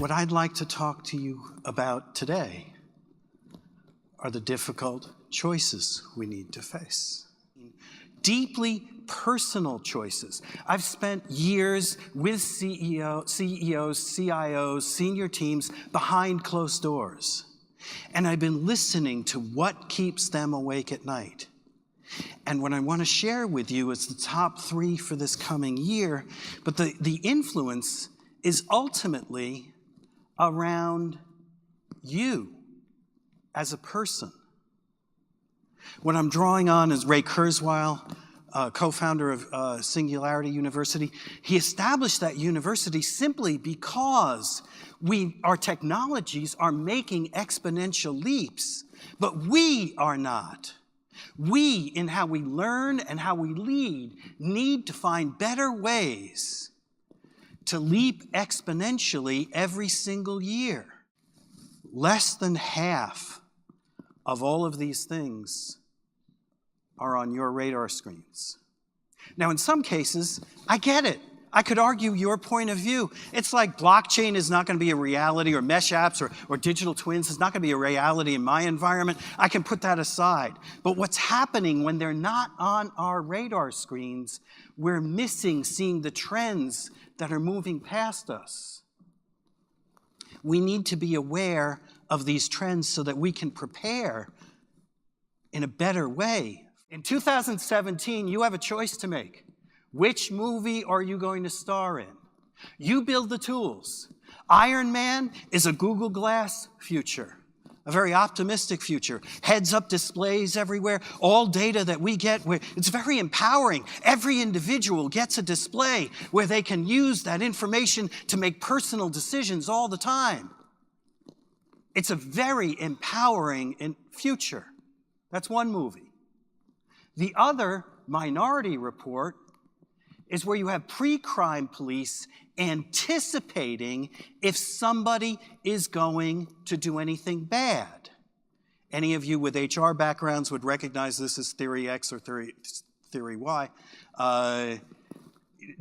What I'd like to talk to you about today are the difficult choices we need to face. Deeply personal choices. I've spent years with CEOs, CIOs, senior teams behind closed doors. And I've been listening to what keeps them awake at night. And what I want to share with you is the top 3 for this coming year, but the influence is ultimately around you as a person. What I'm drawing on is Ray Kurzweil, co-founder of Singularity University. He established that university simply because our technologies are making exponential leaps, but we are not. We, in how we learn and how we lead, need to find better ways to leap exponentially every single year. Less than half of all of these things are on your radar screens. Now, in some cases, I get it. I could argue your point of view. It's like blockchain is not going to be a reality, or mesh apps or digital twins is not going to be a reality in my environment. I can put that aside. But what's happening when they're not on our radar screens, we're missing seeing the trends that are moving past us. We need to be aware of these trends so that we can prepare in a better way. In 2017, you have a choice to make. Which movie are you going to star in? You build the tools. Iron Man is a Google Glass future, a very optimistic future. Heads-up displays everywhere, all data that we get, it's very empowering. Every individual gets a display where they can use that information to make personal decisions all the time. It's a very empowering future. That's one movie. The other, Minority Report, is where you have pre-crime police anticipating if somebody is going to do anything bad. Any of you with HR backgrounds would recognize this as Theory X or Theory Y.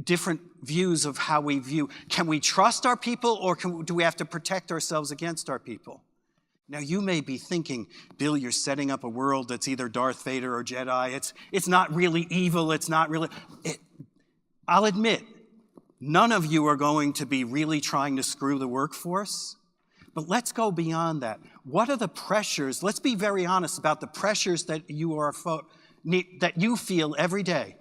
Different views of how we view, can we trust our people, or do we have to protect ourselves against our people? Now, you may be thinking, Bill, you're setting up a world that's either Darth Vader or Jedi. It's not really evil. It's not really... I'll admit, none of you are going to be really trying to screw the workforce, but let's go beyond that. What are the pressures? Let's be very honest about the pressures that you feel every day.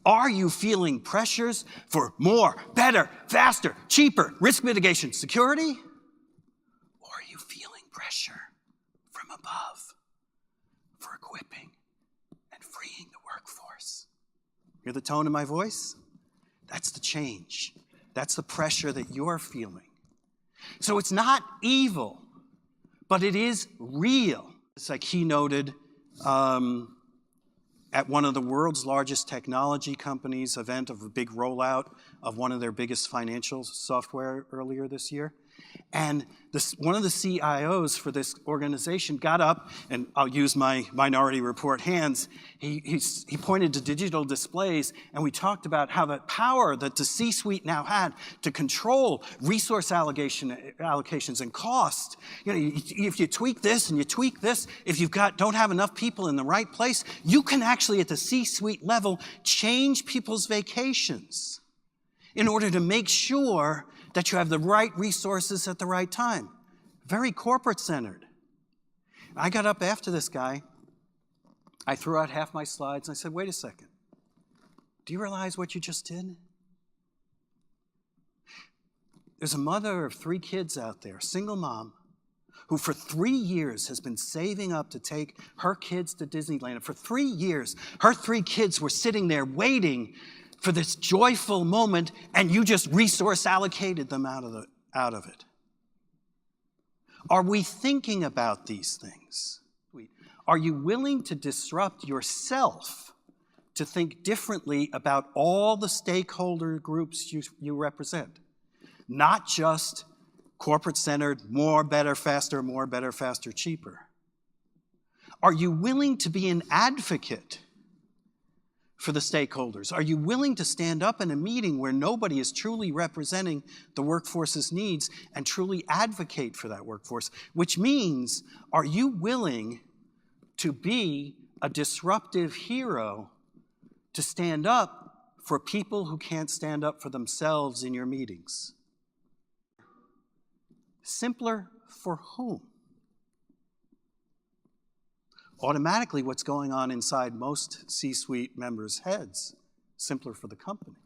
Are you feeling pressures for more, better, faster, cheaper, risk mitigation, security? Or are you feeling pressure from above for equipping and freeing the workforce? Hear the tone in my voice? That's the change. That's the pressure that you're feeling. So it's not evil, but it is real. It's like he noted at one of the world's largest technology companies event of a big rollout of one of their biggest financial software earlier this year. And one of the CIOs for this organization got up, and I'll use my Minority Report hands, he pointed to digital displays, and we talked about how the power that the C-suite now had to control resource allocations and cost. You know, if you tweak this and you tweak this, if you don't have enough people in the right place, you can actually at the C-suite level change people's vacations in order to make sure that you have the right resources at the right time. Very corporate-centered. I got up after this guy. I threw out half my slides, and I said, wait a second. Do you realize what you just did? There's a mother of 3 kids out there, a single mom, who for 3 years has been saving up to take her kids to Disneyland. And for 3 years, her 3 kids were sitting there waiting for this joyful moment, and you just resource allocated them out of it. Are we thinking about these things? Are you willing to disrupt yourself to think differently about all the stakeholder groups you represent? Not just corporate-centered, more, better, faster, cheaper. Are you willing to be an advocate for the stakeholders? Are you willing to stand up in a meeting where nobody is truly representing the workforce's needs and truly advocate for that workforce? Which means, are you willing to be a disruptive hero to stand up for people who can't stand up for themselves in your meetings? Simpler for whom? Automatically, what's going on inside most C-suite members' heads, simpler for the company.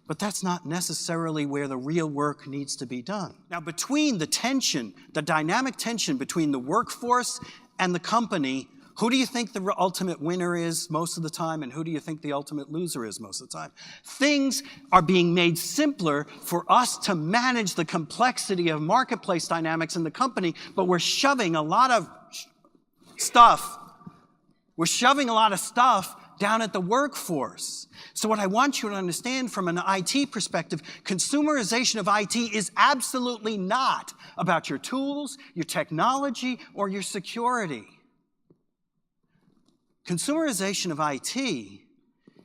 But that's not necessarily where the real work needs to be done. Now, between the tension, the dynamic tension between the workforce and the company, who do you think the ultimate winner is most of the time, and who do you think the ultimate loser is most of the time? Things are being made simpler for us to manage the complexity of marketplace dynamics in the company, but we're shoving a lot of stuff. We're shoving a lot of stuff down at the workforce. So what I want you to understand from an IT perspective, consumerization of IT is absolutely not about your tools, your technology, or your security. Consumerization of IT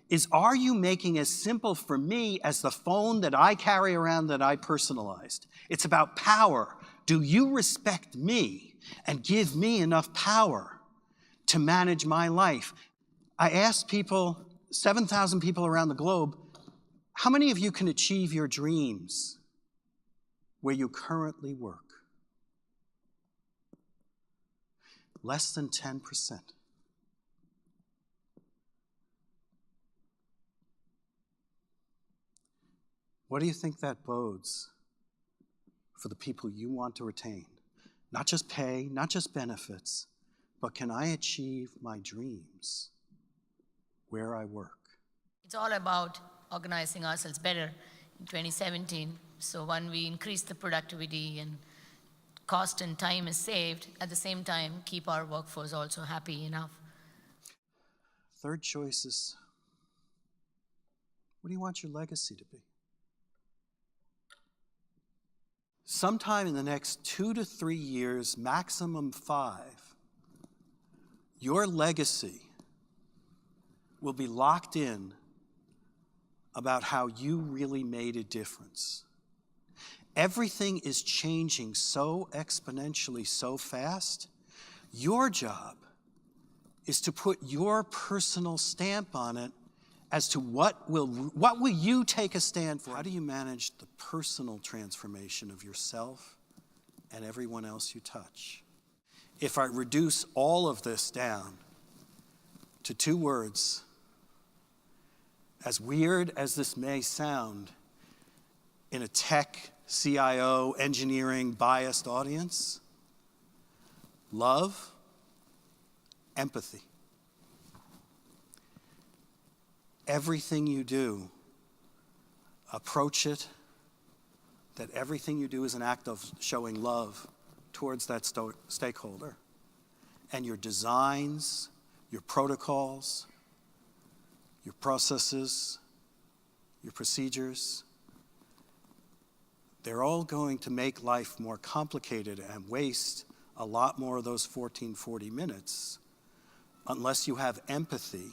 is, are you making as simple for me as the phone that I carry around that I personalized? It's about power. Do you respect me and give me enough power to manage my life? I asked people, 7,000 people around the globe, how many of you can achieve your dreams where you currently work? Less than 10%. What do you think that bodes for the people you want to retain? Not just pay, not just benefits, but can I achieve my dreams where I work? It's all about organizing ourselves better in 2017. So when we increase the productivity and cost and time is saved, at the same time, keep our workforce also happy enough. Third choice is, what do you want your legacy to be? Sometime in the next 2 to 3 years, maximum 5, your legacy will be locked in about how you really made a difference. Everything is changing so exponentially, so fast. Your job is to put your personal stamp on it as to what will you take a stand for? How do you manage the personal transformation of yourself and everyone else you touch? If I reduce all of this down to 2 words, as weird as this may sound in a tech, CIO, engineering biased audience, love, empathy. Everything you do, approach it, that everything you do is an act of showing love towards that stakeholder. And your designs, your protocols, your processes, your procedures, they're all going to make life more complicated and waste a lot more of those 1440 minutes unless you have empathy.